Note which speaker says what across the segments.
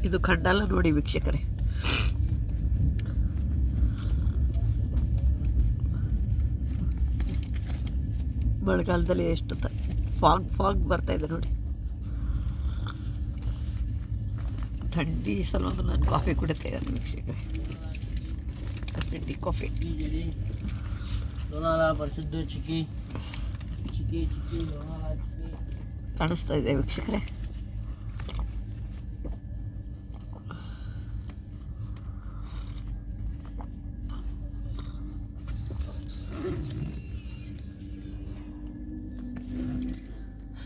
Speaker 1: ಇದು ಖಂಡಾಲ ನೋಡಿ ವೀಕ್ಷಕರೇ. ಮಳೆಗಾಲದಲ್ಲಿ ಎಷ್ಟು ಫಾಗ್ ಬರ್ತಾ ಇದೆ ನೋಡಿ. ಥಂಡಿ ಸಲುವಾಗಿ ನಾನು ಕಾಫಿ ಕುಡಿತಾ ಇದ್ದೇನೆ ವೀಕ್ಷಕರೇ. City coffee. ಕಾಣಿಸ್ತಾ ಇದೆ ವೀಕ್ಷಕರೇ.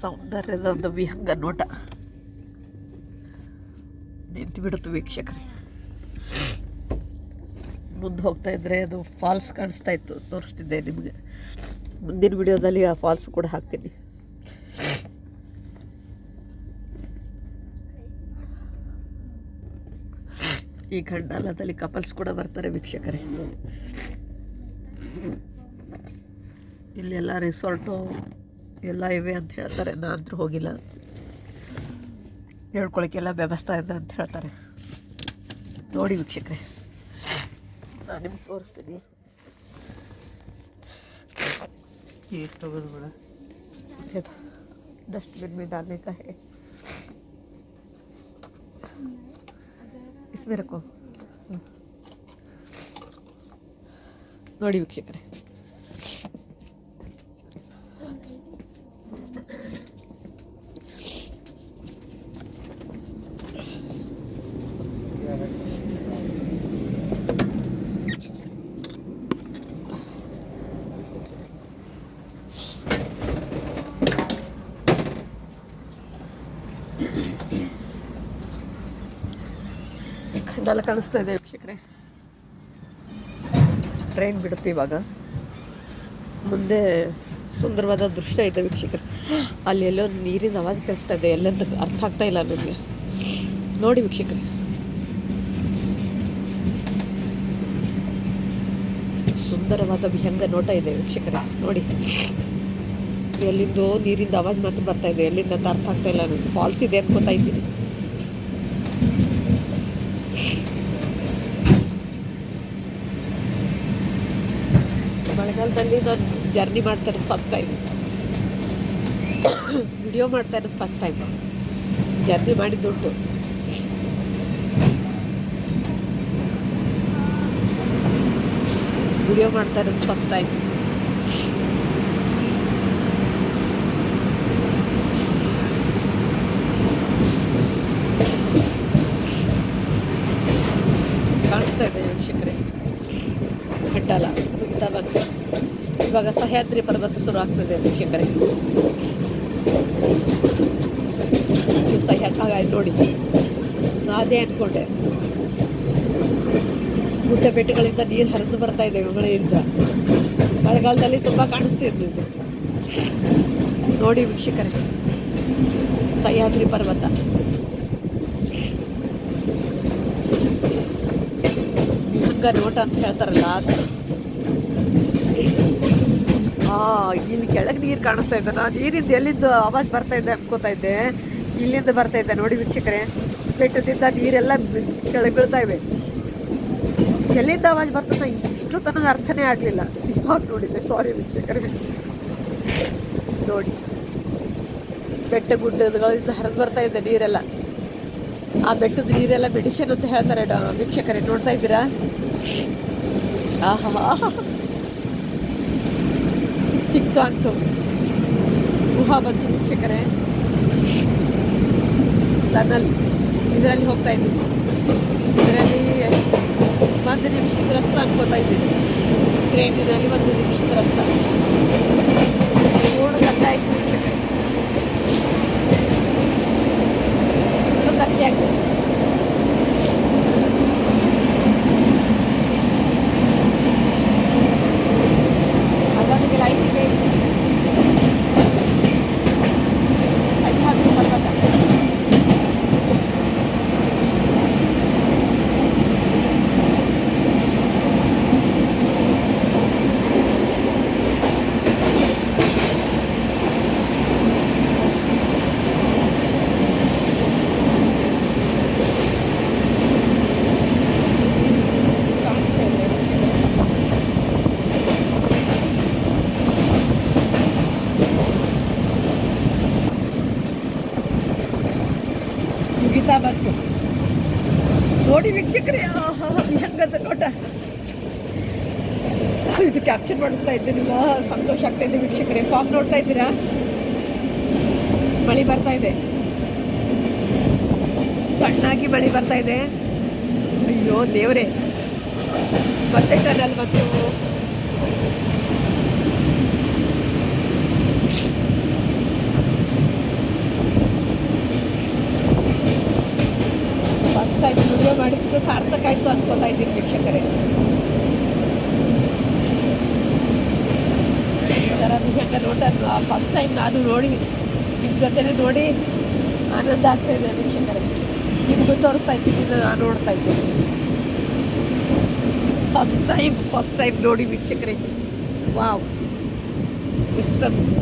Speaker 1: ಸೌಂದರ್ಯದ ಒಂದು ವಿಹಂಗ ನೋಟ ನಿಂತು ಬಿಡುತ್ತೆ ವೀಕ್ಷಕರೇ. ಮುಂದೆ ಹೋಗ್ತಾ ಇದ್ದರೆ ಅದು ಫಾಲ್ಸ್ ಕಾಣಿಸ್ತಾ ಇತ್ತು, ತೋರಿಸ್ತಿದ್ದೆ ನಿಮಗೆ. ಮುಂದಿನ ವಿಡಿಯೋದಲ್ಲಿ ಆ ಫಾಲ್ಸ್ ಕೂಡ ಹಾಕ್ತೀನಿ. ಈ ಖಂಡಾಲದಲ್ಲಿ ಕಪಲ್ಸ್ ಕೂಡ ಬರ್ತಾರೆ ವೀಕ್ಷಕರೇ. ಇಲ್ಲೆಲ್ಲ ರಿಸಾರ್ಟು ಎಲ್ಲ ಇವೆ ಅಂತ ಹೇಳ್ತಾರೆ. ನಾನಂತೂ ಹೋಗಿಲ್ಲ. ಹೇಳ್ಕೊಳಕ್ಕೆಲ್ಲ ವ್ಯವಸ್ಥೆ ಇದೆ ಅಂತ ಹೇಳ್ತಾರೆ. ನೋಡಿ ವೀಕ್ಷಕರೇ, ನಾನು ನಿಮ್ಗೆ ತೋರಿಸ್ತೀನಿ. डस्टबिन में डालने का है, इसमें रखो. ನೋಡಿ ವೀಕ್ಷಕರೇ, ಖಂಡಾಲ ಕಾಣಿಸ್ತಾ ಇದೆ ವೀಕ್ಷಕರೇ. ಟ್ರೈನ್ ಬಿಡುತ್ತೆ ಇವಾಗ. ಮುಂದೆ ಸುಂದರವಾದ ದೃಶ್ಯ ಇದೆ ವೀಕ್ಷಕರೇ. ಅಲ್ಲಿ ಎಲ್ಲೋ ನೀರಿನ ಆವಾಜ್ ಕೇಳಿಸ್ತಾ ಇದೆ. ಎಲ್ಲಂತ ಅರ್ಥ ಆಗ್ತಾ ಇಲ್ಲ ನನಗೆ. ನೋಡಿ ವೀಕ್ಷಕರೇ, ಸುಂದರವಾದ ವಿಹಂಗ ನೋಟ ಇದೆ ವೀಕ್ಷಕರೇ. ನೋಡಿ, ಎಲ್ಲಿಂದೋ ನೀರಿಂದ ಆವಾಜ್ ಮಾತ್ರ ಬರ್ತಾ ಇದೆ. ಎಲ್ಲಿಂದ ಅಂತ ಅರ್ಥ ಆಗ್ತಾ ಇಲ್ಲ ನನಗೆ. ಫಾಲ್ಸ್ ಇದೆ ಅನ್ಕೋತಾ ಇದ್ದೀನಿ. ಮಳೆಗಾಲದಲ್ಲಿ ನಾನು ಜರ್ನಿ ಮಾಡ್ತಾ ಇರೋದು ಫಸ್ಟ್ ಟೈಮ್, ವಿಡಿಯೋ ಮಾಡ್ತಾ ಇರೋದು ಫಸ್ಟ್ ಟೈಮ್. ಜರ್ನಿ ಮಾಡಿದ್ದುಂಟು. ವಿಡಿಯೋ ಮಾಡ್ತಾ ಇರೋದು ಫಸ್ಟ್ ಟೈಮ್. ಕಾಣಿಸ್ತಾ ಇದೆ ವೀಕ್ಷಕರೇ ಖಂಡಾಲ. ಬಂತು ಇವಾಗ ಸಹ್ಯಾದ್ರಿ ಪರ್ವತ ಶುರು ಆಗ್ತದೆ ವೀಕ್ಷಕರೇ. ಹಾಗಾಯ್ತು ನೋಡಿ. ಅದೇ ಅಂದ್ಕೊಂಡೆ, ಗುಡ್ಡ ಬೆಟ್ಟಗಳಿಂದ ನೀರು ಹರಿದು ಬರ್ತಾ ಇದೆ ಮಳೆಯಿಂದ. ಮಳೆಗಾಲದಲ್ಲಿ ತುಂಬ ಕಾಣಿಸ್ತಿರ್ತಿತ್ತು. ನೋಡಿ ವೀಕ್ಷಕರೇ, ಸಹ್ಯಾದ್ರಿ ಪರ್ವತ. ವಿಹಂಗ ನೋಟ ಅಂತ ಹೇಳ್ತಾರಲ್ಲ ಅದು. ಇಲ್ಲಿ ಕೆಳಗೆ ನೀರು ಕಾಣಿಸ್ತಾ ಇದೆ. ನಾನು ನೀರಿಂದ ಎಲ್ಲಿಂದ ಆವಾಜ್ ಬರ್ತಾ ಇದೆ ಅನ್ಕೋತಾ ಇದ್ದೆ. ಇಲ್ಲಿಂದ ಬರ್ತಾ ಇದೆ ನೋಡಿ ವೀಕ್ಷಕರೇ. ಬೆಟ್ಟದಿಂದ ನೀರೆಲ್ಲ ಕೆಳಗೆ ಬೀಳ್ತಾ ಇವೆ. ಎಲ್ಲಿಂದ ಆವಾಜ್ ಬರ್ತದೆ ಇಷ್ಟು ತನಕ ಅರ್ಥನೇ ಆಗಲಿಲ್ಲ. ಇವಾಗ ನೋಡಿದ್ದೆ. ಸಾರಿ ವೀಕ್ಷಕರೇ. ನೋಡಿ, ಬೆಟ್ಟ ಗುಡ್ಡಗಳಿಂದ ಹರಿದು ಬರ್ತಾ ಇದೆ ನೀರೆಲ್ಲ. ಆ ಬೆಟ್ಟದ ನೀರೆಲ್ಲ ಮೆಡಿಸಿನ್ ಅಂತ ಹೇಳ್ತಾರೆ ವೀಕ್ಷಕರೇ. ನೋಡ್ತಾ ಇದ್ದೀರಾ? ಆಹಾ, ಸಿಕ್ತು ಅಂತೂ. ಗುಹಾ ಬಂತು ವೀಕ್ಷಕರೇ. ಟನಲ್ ಇದರಲ್ಲಿ ಹೋಗ್ತಾ ಇದ್ದೀನಿ. ಇದರಲ್ಲಿ 1 ನಿಮಿಷದ ರಸ್ತೆ ಅನ್ಕೋತಾ ಇದ್ದೀನಿ. ಟ್ರೈನಿನಲ್ಲಿ 1 ನಿಮಿಷದ ರಸ್ತೆ. 3 ಗಂಟೆ ಆಯಿತು ವೀಕ್ಷಕರೇ. ಗಟ್ಟಿ ಆಗ್ತದೆ. ಅಲ್ಲಲ್ಲಿಗೆ ಲೈಟ್ ಇದೆ. ಸಹ್ಯಾದ್ರಿ ಪರ್ವತ. ನೋಡಿ ವೀಕ್ಷಕರೇ, ಹೆಂಗದ ನೋಟ. ಇದು ಕ್ಯಾಪ್ಚರ್ ಮಾಡ್ತಾ ಇದ್ದೀನಿಲ್ಲ, ಸಂತೋಷ ಆಗ್ತಾ ಇದೆ ವೀಕ್ಷಕರೇ. ಫಾಗ್ ನೋಡ್ತಾ ಇದ್ದೀರಾ, ಮಳೆ ಬರ್ತಾ ಇದೆ, ಸಣ್ಣಾಗಿ ಮಳೆ ಬರ್ತಾ ಇದೆ. ಅಯ್ಯೋ ದೇವ್ರೆ, ಮತ್ತೆ ಟನಲ್ ಬಂತು. ಫಸ್ಟ್ ಟೈಮ್ ವಿಡಿಯೋ ಮಾಡಿದ್ದಕ್ಕೂ ಸಾರ್ಥಕ ಆಯಿತು ಅನ್ಕೋತಾ ಇದ್ದೀನಿ ವೀಕ್ಷಕರೇ. ಈ ಥರ ಹೆಂಗೆ ನೋಟ ಫಸ್ಟ್ ಟೈಮ್ ನಾನು ನೋಡಿ ನಿಮ್ಮ ಜೊತೆನೇ ನೋಡಿ ಆನಂದ ಆಗ್ತಾ ಇದೆ ವೀಕ್ಷಕರೇ. ನಿಮಗೂ ತೋರಿಸ್ತಾ ಇದ್ದೀನಿ, ನಾನು ನೋಡ್ತಾ ಇದ್ದೀನಿ. ಫಸ್ಟ್ ಟೈಮ್ ನೋಡಿ ವೀಕ್ಷಕರೇ. ವಾವ್,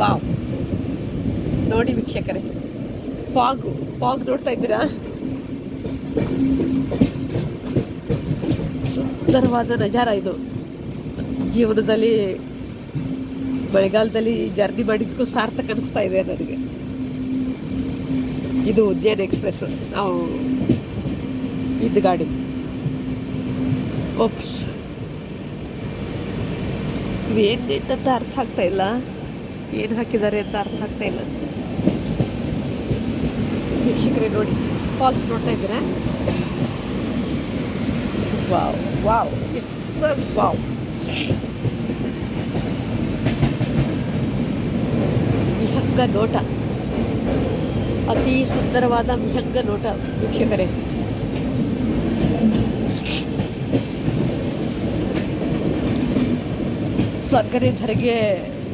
Speaker 1: ವಾವ್ ನೋಡಿ ವೀಕ್ಷಕರೇ. ಫಾಗ್ ನೋಡ್ತಾ ಇದ್ದೀರಾ, ಸುಂದರವಾದ ನಜಾರ ಇದು. ಜೀವನದಲ್ಲಿ ಮಳೆಗಾಲದಲ್ಲಿ ಜರ್ನಿ ಮಾಡಿದ್ದಕ್ಕೂ ಸಾರ್ಥಕ ಅನಿಸ್ತಾ ಇದೆ ನನಗೆ. ಇದು ಉದ್ಯಾನ ಎಕ್ಸ್ಪ್ರೆಸ್, ನಾವು ಇದ್ದ ಗಾಡಿ. ಓಪ್ಸ್, ಇವೇನು ನೆಟ್ ಅಂತ ಅರ್ಥ ಆಗ್ತಾ ಇಲ್ಲ, ಏನು ಹಾಕಿದ್ದಾರೆ ಅಂತ ಅರ್ಥ ಆಗ್ತಾ ಇಲ್ಲ ವೀಕ್ಷಕರೇ. ನೋಡಿ, ಫಾಲ್ಸ್ ನೋಡ್ತಾ ಇದ್ದೀರಾ? Wow wow, it's wow. ವಿಹಂಗ ನೋಟ, ಅತಿ ಸುಂದರವಾದ ವಿಹಂಗ ನೋಟ ವೀಕ್ಷಕರೇ. ಸ್ವರ್ಗನೇ ಧರೆಗೆ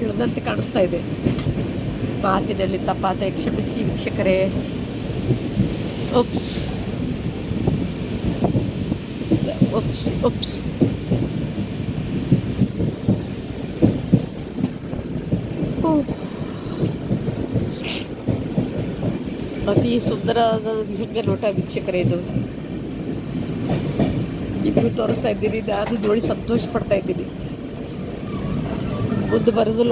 Speaker 1: ಇಳಿದಂತೆ ಕಾಣಿಸ್ತಾ ಇದೆ. ಮಾತಿನಲ್ಲಿ ತಪ್ಪಾದ ಕ್ಷಮಿಸಿ ವೀಕ್ಷಕರೇ. OOPS OOPS OOPS. ಅತಿ ಸುಂದರವಾದ ವಿಹಂಗ ನೋಟ ವೀಕ್ಷಕರೇ ಇದು. ನಿಮಗೂ ತೋರಿಸ್ತಾ ಇದ್ದೀನಿ, ನಾನು ನೋಡಿ ಸಂತೋಷ ಪಡ್ತಾ ಇದ್ದೀನಿ. ಮುಂದೆ ಬರೋದು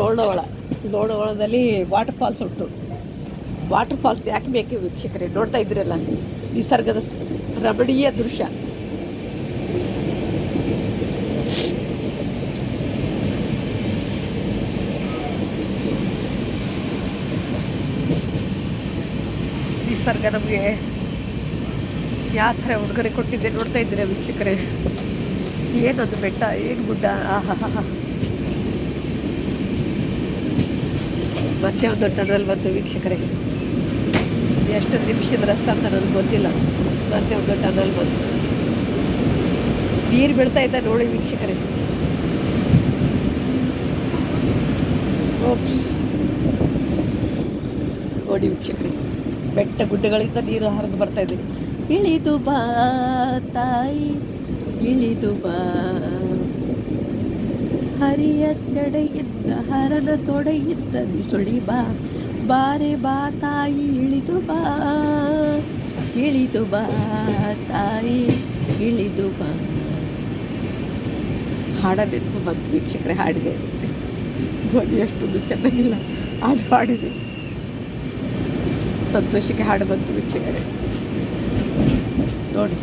Speaker 1: ಲೋಣವಳದಲ್ಲಿ ವಾಟರ್ ಫಾಲ್ಸ್ ಉಂಟು. ವಾಟರ್ ಫಾಲ್ಸ್ ಯಾಕೆ ಬೇಕು ವೀಕ್ಷಕರೇ? ನೋಡ್ತಾ ಇದ್ದೀರಲ್ಲ, ನಿಸರ್ಗದ ರಮಣೀಯ ದೃಶ್ಯ. ನಿಸರ್ಗ ನಮಗೆ ಯಾವ ಥರ ಉಡುಗೊರೆ ಕೊಟ್ಟಿದ್ದೆ ನೋಡ್ತಾ ಇದ್ದೀರಾ ವೀಕ್ಷಕರೇ. ಏನೊಂದು ಬೆಟ್ಟ, ಏನು ಗುಡ್ಡ, ಆಹಾ. ಮತ್ತೆ ಒಂದು ಟನಲ್ ಬಂತು ವೀಕ್ಷಕರೇ. ಎಷ್ಟು ನಿಮಿಷದ ರಸ್ತೆ ಅಂತ ನನಗೆ ಗೊತ್ತಿಲ್ಲ. ಮತ್ತೆ ಒಂದು ಟನಲ್ ಬಂತು, ನೀರು ಬೀಳ್ತಾ ಇದ್ದ ನೋಡಿ ವೀಕ್ಷಕರೇ. ಓಪ್ಸ್ ನೋಡಿ ವೀಕ್ಷಕರೇ, ಬೆಟ್ಟ ಗುಡ್ಡಗಳಿಂದ ನೀರು ಹರಿದು ಬರ್ತಾ ಇದೆ. ಇಳಿದು ಬಾ ತಾಯಿ, ಇಳಿದು ಬಾ, ಹರಿಯ ತೊಡೆಯಿದ್ದ ಹರನ ತೊಡೆಯಿದ್ದ ಬಿಸುಳಿ ಬಾ, ಬಾರೆ ಬಾ ತಾಯಿ, ಇಳಿದು ಬಾ, ಇಳಿದು ಬಾ ತಾಯಿ, ಇಳಿದು ಬಾ. ಹಾಡ ನೆನಪು ಬಂತು ವೀಕ್ಷಕರೇ, ಹಾಡಿದೆ. ಧ್ವನಿ ಅಷ್ಟೊಂದು ಚೆನ್ನಾಗಿಲ್ಲ, ಅದು ಹಾಡಿದೆ. ಸಂತೋಷಕ್ಕೆ ಹಾಡು ಬಂತು ವೀಕ್ಷಕರೇ. ನೋಡಿ,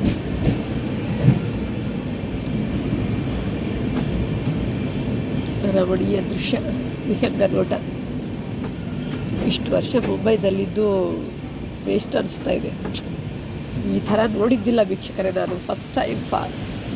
Speaker 1: ರಮಣೀಯ ದೃಶ್ಯ, ವಿಹಂಗ ನೋಟ. ಇಷ್ಟು ವರ್ಷ ಮುಂಬೈದಲ್ಲಿದ್ದು ವೇಸ್ಟ್ ಅನಿಸ್ತಾ ಇದೆ. ಈ ಥರ ನೋಡಿದ್ದಿಲ್ಲ ವೀಕ್ಷಕರೇ ನಾನು. First time